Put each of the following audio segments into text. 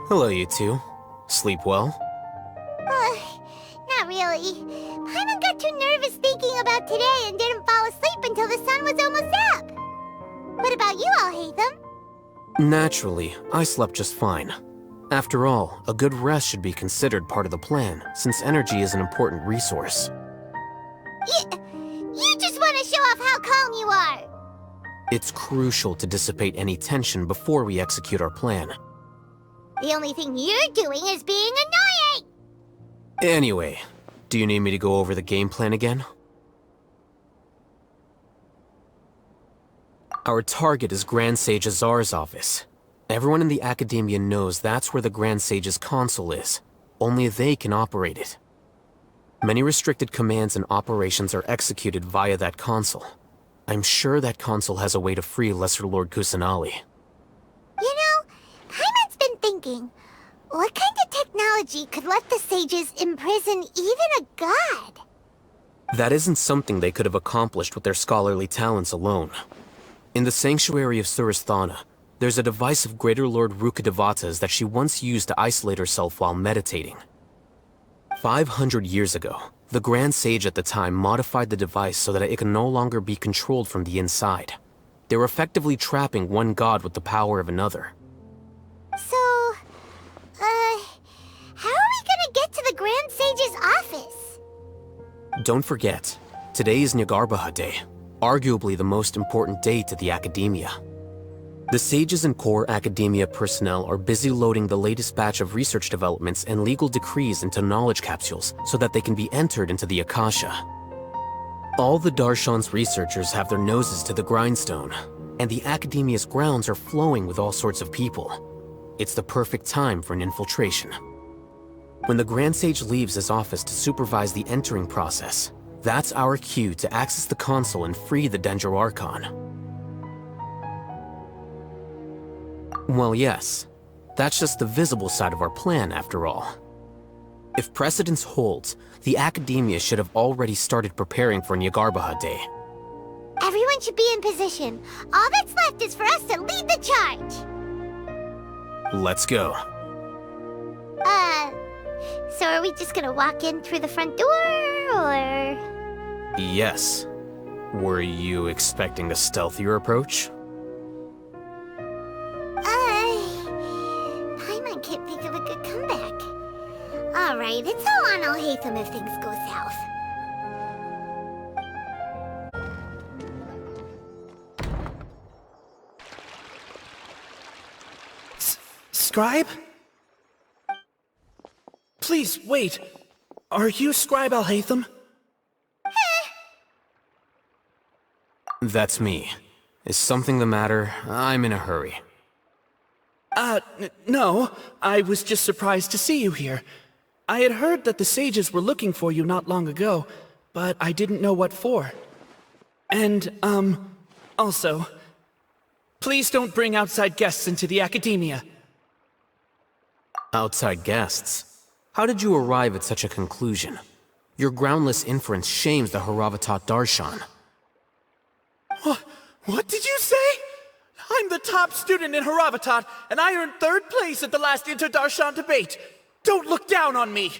Hello, you two. Sleep well? Not really. Paimon got too nervous thinking about today and didn't fall asleep until the sun was almost up. What about you, Alhacén? Naturally, I slept just fine. After all, a good rest should be considered part of the plan, since energy is an important resource. You just want to show off how calm you are! It's crucial to dissipate any tension before we execute our plan. The only thing you're doing is being annoying! Anyway, do you need me to go over the game plan again? Our target is Grand Sage Azar's office. Everyone in the Academia knows that's where the Grand Sage's console is. Only they can operate it. Many restricted commands and operations are executed via that console. I'm sure that console has a way to free Lesser Lord Kusanali. You know, Paimon's been thinking, what kind of technology could let the sages imprison even a god? That isn't something they could have accomplished with their scholarly talents alone. In the Sanctuary of Surasthana, there's a device of Greater Lord Rukkhadevata's that she once used to isolate herself while meditating. 500 years ago, the Grand Sage at the time modified the device so that it could no longer be controlled from the inside. They were effectively trapping one god with the power of another. So, how are we gonna get to the Grand Sage's office? Don't forget, today is Nyagarbha Day, arguably the most important day to the Academia. The sages and core Academia personnel are busy loading the latest batch of research developments and legal decrees into knowledge capsules so that they can be entered into the Akasha. All the Darshan's researchers have their noses to the grindstone, and the Academia's grounds are flowing with all sorts of people. It's the perfect time for an infiltration. When the Grand Sage leaves his office to supervise the entering process, that's our cue to access the console and free the Dendro Archon. Well, yes. That's just the visible side of our plan, after all. If precedence holds, the Academia should have already started preparing for Nyagarbha Day. Everyone should be in position. All that's left is for us to lead the charge. Let's go. So are we just gonna walk in through the front door, or...? Yes. Were you expecting a stealthier approach? Paimon can't think of a good comeback. Alright, it's all on Alhacén if things go south. Scribe? Please, wait. Are you Scribe Alhacén? That's me. Is something the matter? I'm in a hurry. No. I was just surprised to see you here. I had heard that the sages were looking for you not long ago, but I didn't know what for. And, also, please don't bring outside guests into the Academia. Outside guests? How did you arrive at such a conclusion? Your groundless inference shames the Haravatat Darshan. What did you say? I'm the top student in Haravatat, and I earned 3rd place at the last Inter-Darshan debate. Don't look down on me!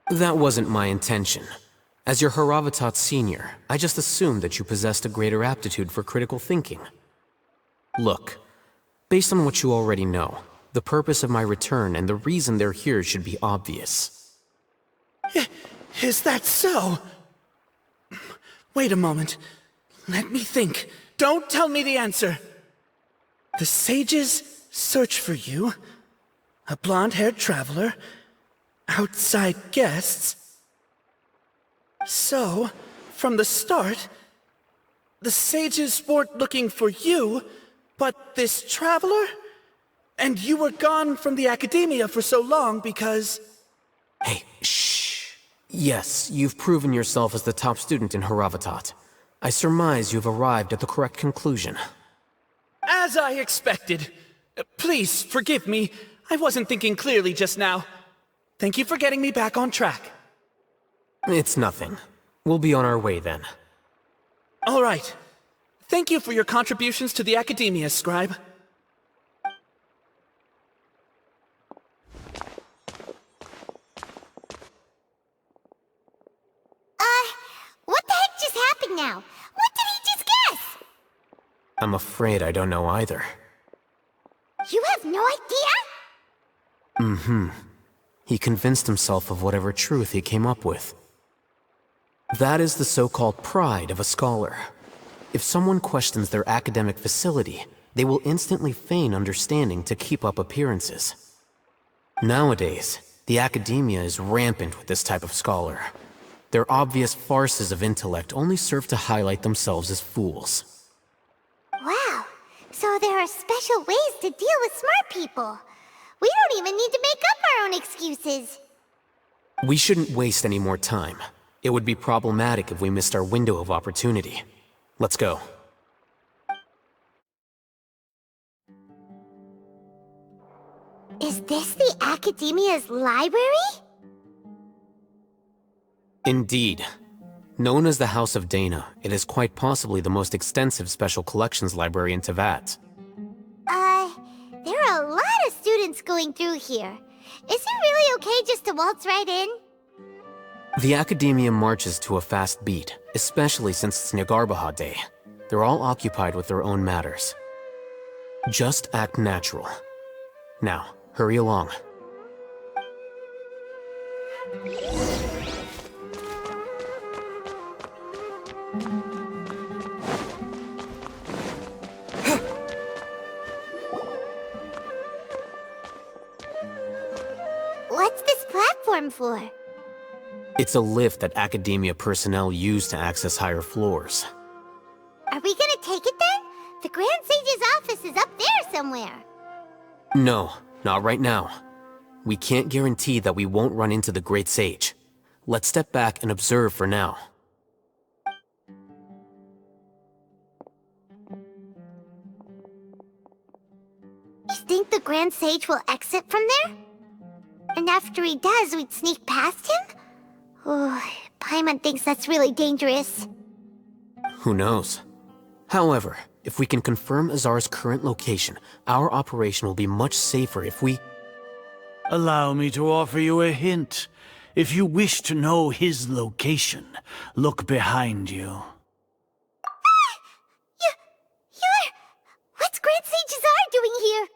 That wasn't my intention. As your Haravatat senior, I just assumed that you possessed a greater aptitude for critical thinking. Look, based on what you already know, the purpose of my return and the reason they're here should be obvious. Is that so? Wait a moment. Let me think. Don't tell me the answer. The sages search for you, a blonde-haired traveler, outside guests. So, from the start, the sages weren't looking for you, but this traveler? And you were gone from the Academia for so long because... Hey, shh. Yes, you've proven yourself as the top student in Haravatat. I surmise you've arrived at the correct conclusion. As I expected. Please, forgive me. I wasn't thinking clearly just now. Thank you for getting me back on track. It's nothing. We'll be on our way then. All right. Thank you for your contributions to the Academia, Scribe. I'm afraid I don't know either. You have no idea? He convinced himself of whatever truth he came up with. That is the so-called pride of a scholar. If someone questions their academic facility, they will instantly feign understanding to keep up appearances. Nowadays, the academia is rampant with this type of scholar. Their obvious farces of intellect only serve to highlight themselves as fools. Wow, so there are special ways to deal with smart people. We don't even need to make up our own excuses. We shouldn't waste any more time. It would be problematic if we missed our window of opportunity. Let's go. Is this the Academia's library? Indeed. Known as the House of Dana, it is quite possibly the most extensive special collections library in Teyvat. There are a lot of students going through here. Is it really okay just to waltz right in? The Academia marches to a fast beat, especially since it's Nyargarbaha Day. They're all occupied with their own matters. Just act natural. Now, hurry along. What's this platform for? It's a lift that Academia personnel use to access higher floors. Are we gonna take it then? The Grand Sage's office is up there somewhere. No, not right now. We can't guarantee that we won't run into the Great Sage. Let's step back and observe for now. You think the Grand Sage will exit from there? And after he does, we'd sneak past him? Oh, Paimon thinks that's really dangerous. Who knows? However, if we can confirm Azar's current location, our operation will be much safer if we... Allow me to offer you a hint. If you wish to know his location, look behind you. You're... What's Grand Sage Azar doing here?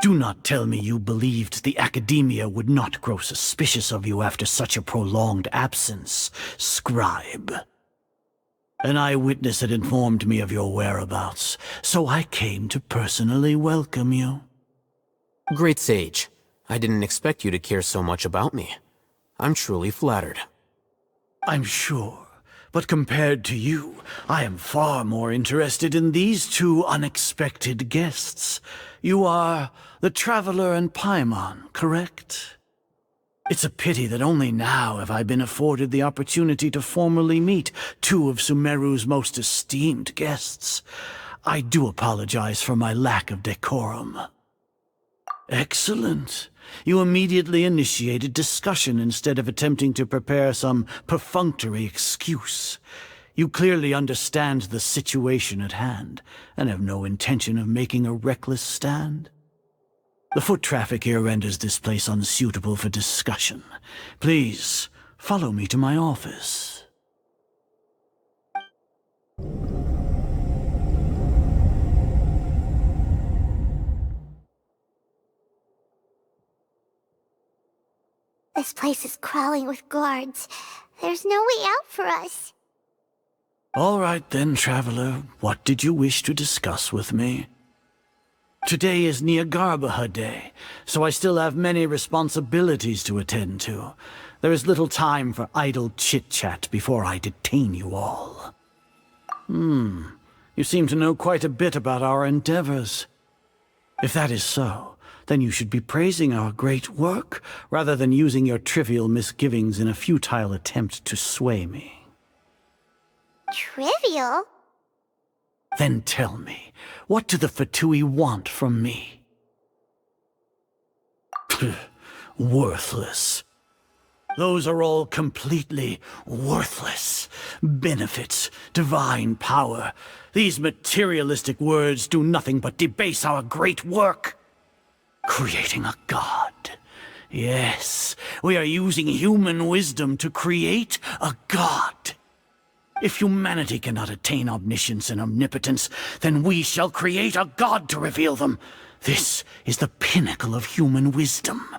Do not tell me you believed the Academia would not grow suspicious of you after such a prolonged absence, scribe. An eyewitness had informed me of your whereabouts, so I came to personally welcome you. Great Sage, I didn't expect you to care so much about me. I'm truly flattered. I'm sure, but compared to you, I am far more interested in these two unexpected guests. You are the Traveler and Paimon, correct? It's a pity that only now have I been afforded the opportunity to formally meet two of Sumeru's most esteemed guests. I do apologize for my lack of decorum. Excellent. You immediately initiated discussion instead of attempting to prepare some perfunctory excuse. You clearly understand the situation at hand, and have no intention of making a reckless stand. The foot traffic here renders this place unsuitable for discussion. Please, follow me to my office. This place is crawling with guards. There's no way out for us. All right then, Traveler. What did you wish to discuss with me? Today is Nyargarbaha Day, so I still have many responsibilities to attend to. There is little time for idle chit-chat before I detain you all. You seem to know quite a bit about our endeavors. If that is so, then you should be praising our great work, rather than using your trivial misgivings in a futile attempt to sway me. Trivial? Then tell me, what do the Fatui want from me? Worthless. Those are all completely worthless. Benefits, divine power. These materialistic words do nothing but debase our great work. Creating a god. Yes, we are using human wisdom to create a god. If humanity cannot attain omniscience and omnipotence, then we shall create a god to reveal them. This is the pinnacle of human wisdom.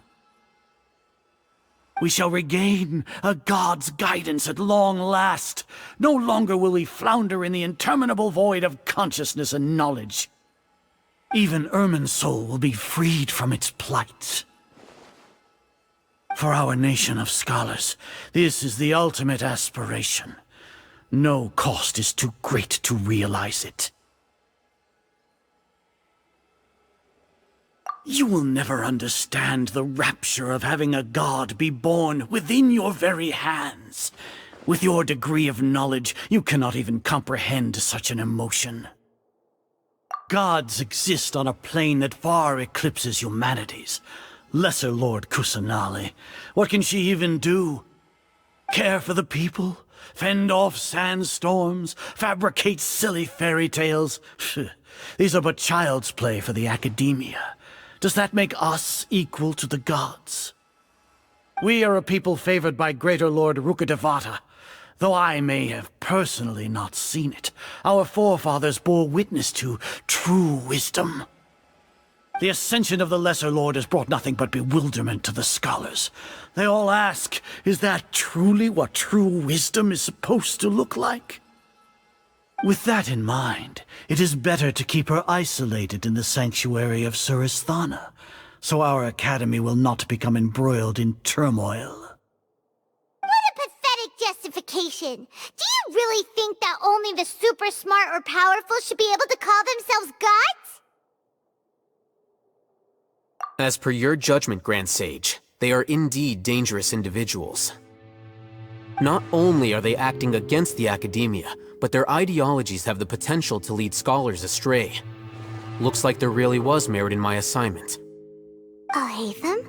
We shall regain a god's guidance at long last. No longer will we flounder in the interminable void of consciousness and knowledge. Even Ermin's soul will be freed from its plight. For our nation of scholars, this is the ultimate aspiration. No cost is too great to realize it. You will never understand the rapture of having a god be born within your very hands. With your degree of knowledge, you cannot even comprehend such an emotion. Gods exist on a plane that far eclipses humanity's. Lesser Lord Kusanali, what can she even do? Care for the people? Fend off sandstorms? Fabricate silly fairy tales? These are but child's play for the academia. Does that make us equal to the gods? We are a people favored by Greater Lord Rukadevata. Though I may have personally not seen it, our forefathers bore witness to true wisdom. The ascension of the Lesser Lord has brought nothing but bewilderment to the scholars. They all ask, is that truly what true wisdom is supposed to look like? With that in mind, it is better to keep her isolated in the sanctuary of Suristhana, so our academy will not become embroiled in turmoil. What a pathetic justification! Do you really think that only the super smart or powerful should be able to call themselves gods? As per your judgment, Grand Sage, they are indeed dangerous individuals. Not only are they acting against the academia, but their ideologies have the potential to lead scholars astray. Looks like there really was merit in my assignment. Alhacén?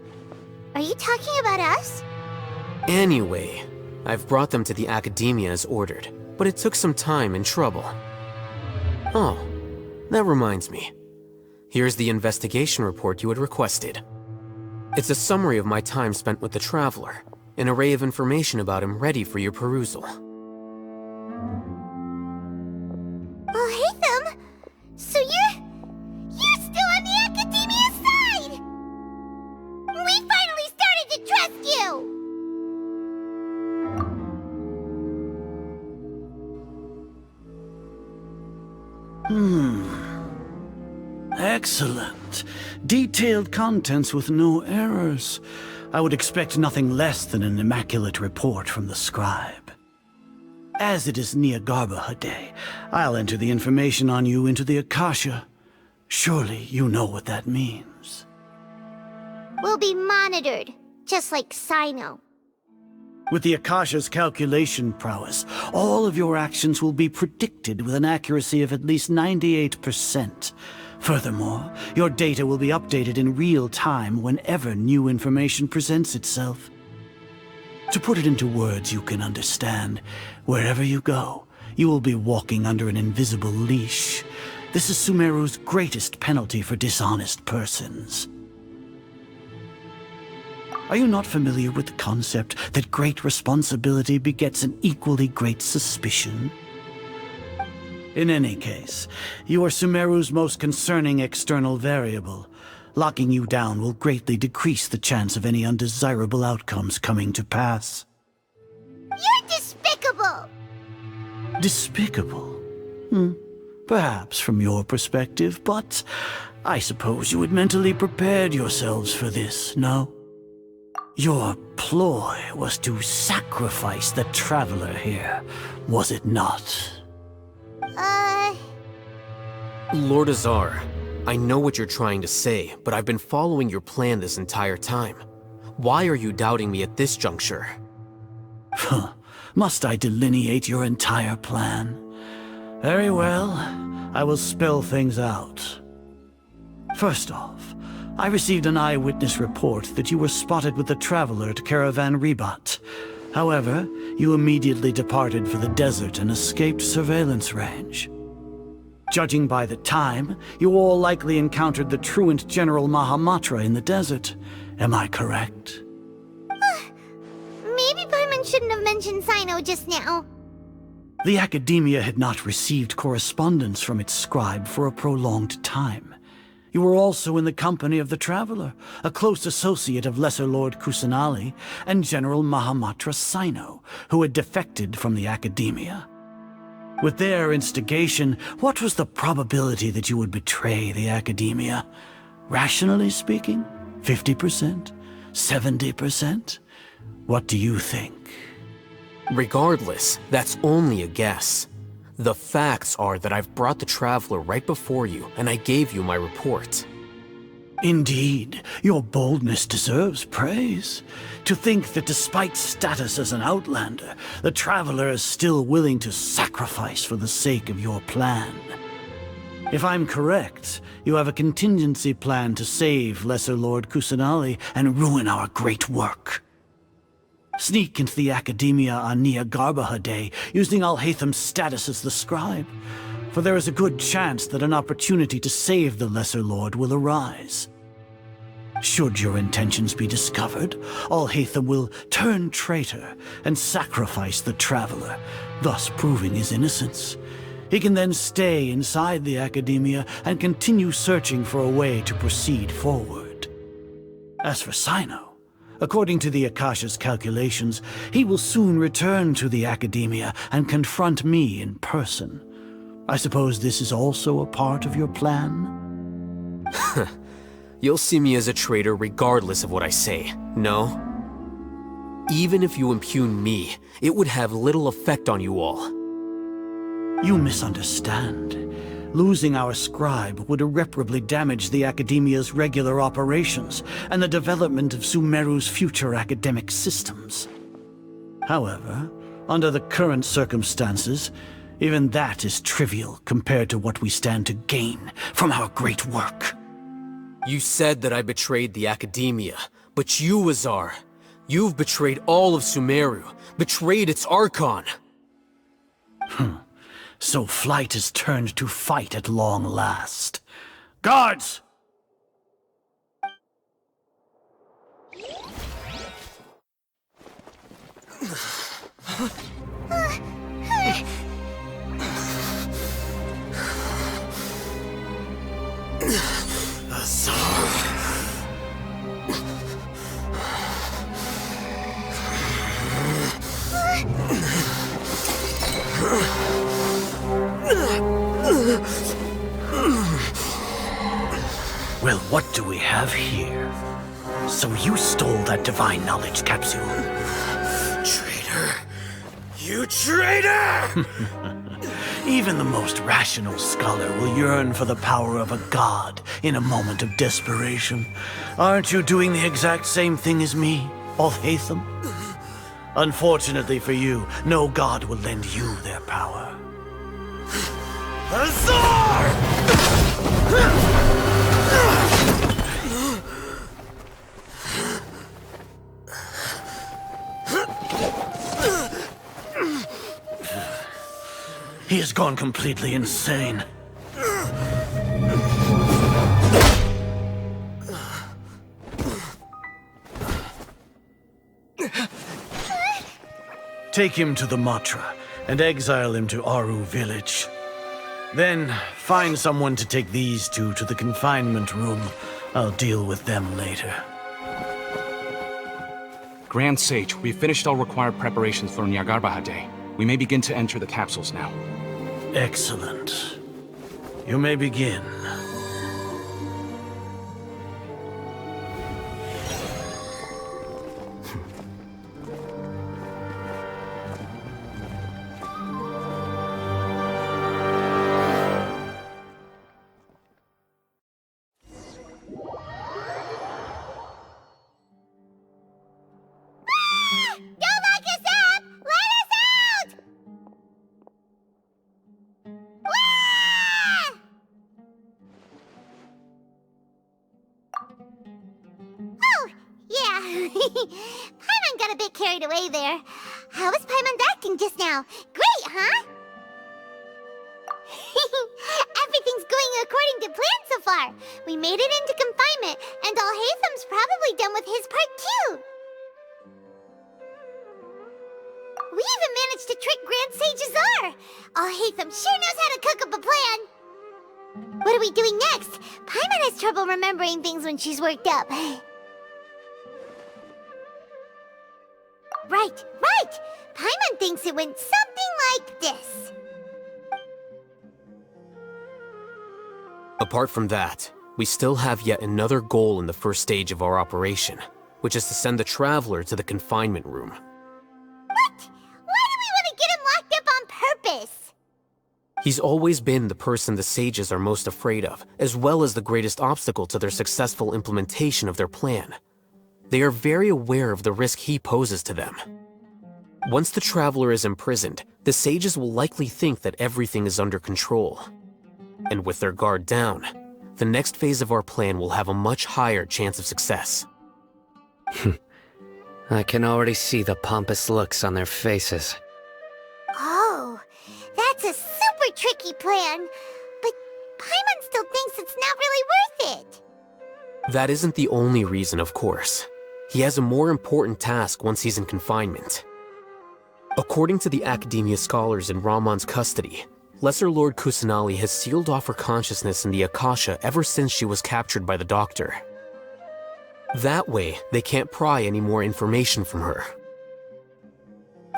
Are you talking about us? Anyway, I've brought them to the academia as ordered, but it took some time and trouble. Oh, that reminds me. Here's the investigation report you had requested. It's a summary of my time spent with the Traveler, an array of information about him ready for your perusal. Alhacén? So you're still on the academia side! We finally started to trust you! Excellent. Detailed contents with no errors. I would expect nothing less than an immaculate report from the scribe. As it is Niagarbaha Day, I'll enter the information on you into the Akasha. Surely you know what that means. We'll be monitored, just like Sino. With the Akasha's calculation prowess, all of your actions will be predicted with an accuracy of at least 98%. Furthermore, your data will be updated in real time whenever new information presents itself. To put it into words you can understand, wherever you go, you will be walking under an invisible leash. This is Sumeru's greatest penalty for dishonest persons. Are you not familiar with the concept that great responsibility begets an equally great suspicion? In any case, you are Sumeru's most concerning external variable. Locking you down will greatly decrease the chance of any undesirable outcomes coming to pass. You're despicable! Despicable? Perhaps from your perspective, but I suppose you had mentally prepared yourselves for this, no? Your ploy was to sacrifice the Traveler here, was it not? Lord Azar, I know what you're trying to say, but I've been following your plan this entire time. Why are you doubting me at this juncture? Must I delineate your entire plan? Very well, I will spell things out. First off, I received an eyewitness report that you were spotted with the Traveler at Caravan Ribat. However, you immediately departed for the desert and escaped surveillance range. Judging by the time, you all likely encountered the truant General Mahamatra in the desert. Am I correct? Maybe Paimon shouldn't have mentioned Sino just now. The Academia had not received correspondence from its scribe for a prolonged time. You were also in the company of the Traveler, a close associate of Lesser Lord Kusanali and General Mahamatra Sino, who had defected from the Academia. With their instigation, what was the probability that you would betray the Academia? Rationally speaking, 50%? 70%? What do you think? Regardless, that's only a guess. The facts are that I've brought the Traveler right before you, and I gave you my report. Indeed, your boldness deserves praise. To think that despite status as an outlander, the Traveler is still willing to sacrifice for the sake of your plan. If I'm correct, you have a contingency plan to save Lesser Lord Kusanali and ruin our great work. Sneak into the Academia on Niagarbaha Day, using Alhatham's status as the scribe, for there is a good chance that an opportunity to save the Lesser Lord will arise. Should your intentions be discovered, Alhatham will turn traitor and sacrifice the Traveler, thus proving his innocence. He can then stay inside the Academia and continue searching for a way to proceed forward. As for Sino, according to the Akasha's calculations, he will soon return to the Academia and confront me in person. I suppose this is also a part of your plan? You'll see me as a traitor regardless of what I say, no? Even if you impugn me, it would have little effect on you all. You misunderstand. Losing our scribe would irreparably damage the Academia's regular operations and the development of Sumeru's future academic systems. However, under the current circumstances, even that is trivial compared to what we stand to gain from our great work. You said that I betrayed the Academia, but you, Azar, you've betrayed all of Sumeru, betrayed its Archon. So flight has turned to fight at long last. Guards! Well, what do we have here? So you stole that divine knowledge capsule. Traitor! You traitor! Even the most rational scholar will yearn for the power of a god in a moment of desperation. Aren't you doing the exact same thing as me, Alhatham? Unfortunately for you, no god will lend you their power. Azar! He has gone completely insane. Take him to the Matra and exile him to Aru village. Then find someone to take these two to the confinement room. I'll deal with them later. Grand Sage, we've finished all required preparations for Nyargarbaha Day. We may begin to enter the capsules now. Excellent. You may begin. Don't lock us up! Let us out! Ah! Oh, yeah. Paimon got a bit carried away there. How was Paimon acting just now? Great, huh? are. We made it into confinement, and Alhacén's probably done with his part too. We even managed to trick Grand Sage Azar. Alhacén sure knows how to cook up a plan. What are we doing next? Paimon has trouble remembering things when she's worked up. Right. Paimon thinks it went something like this. Apart from that, we still have yet another goal in the first stage of our operation, which is to send the Traveler to the confinement room. What? Why do we want to get him locked up on purpose? He's always been the person the Sages are most afraid of, as well as the greatest obstacle to their successful implementation of their plan. They are very aware of the risk he poses to them. Once the Traveler is imprisoned, the Sages will likely think that everything is under control. And with their guard down, the next phase of our plan will have a much higher chance of success. I can already see the pompous looks on their faces. Oh, that's a super tricky plan. But Paimon still thinks it's not really worth it. That isn't the only reason, of course. He has a more important task once he's in confinement. According to the Academia scholars in Ramon's custody, Lesser Lord Kusanali has sealed off her consciousness in the Akasha ever since she was captured by the Doctor. That way, they can't pry any more information from her.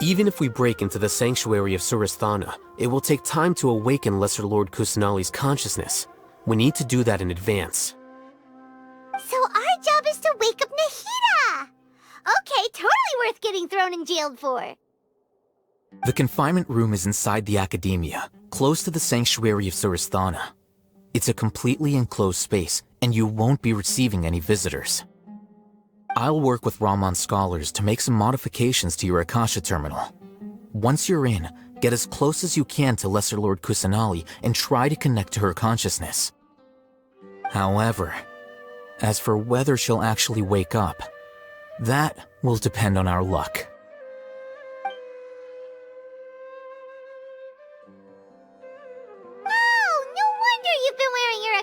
Even if we break into the sanctuary of Surasthana, it will take time to awaken Lesser Lord Kusanali's consciousness. We need to do that in advance. So our job is to wake up Nahida! Okay, totally worth getting thrown in jail for. The confinement room is inside the Academia, close to the sanctuary of Surasthana. It's a completely enclosed space, and you won't be receiving any visitors. I'll work with Ramon's scholars to make some modifications to your Akasha terminal. Once you're in, get as close as you can to Lesser Lord Kusanali and try to connect to her consciousness. However, as for whether she'll actually wake up, that will depend on our luck.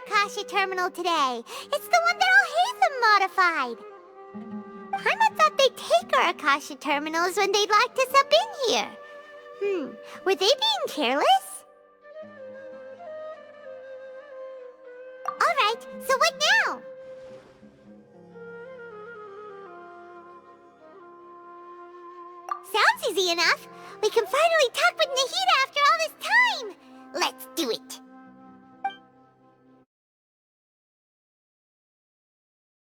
Akasha terminal today. It's the one that Alhacén modified. Paimon thought they'd take our Akasha terminals when they locked us up in here. Were they being careless? Alright, so what now? Sounds easy enough. We can finally talk with Nahida after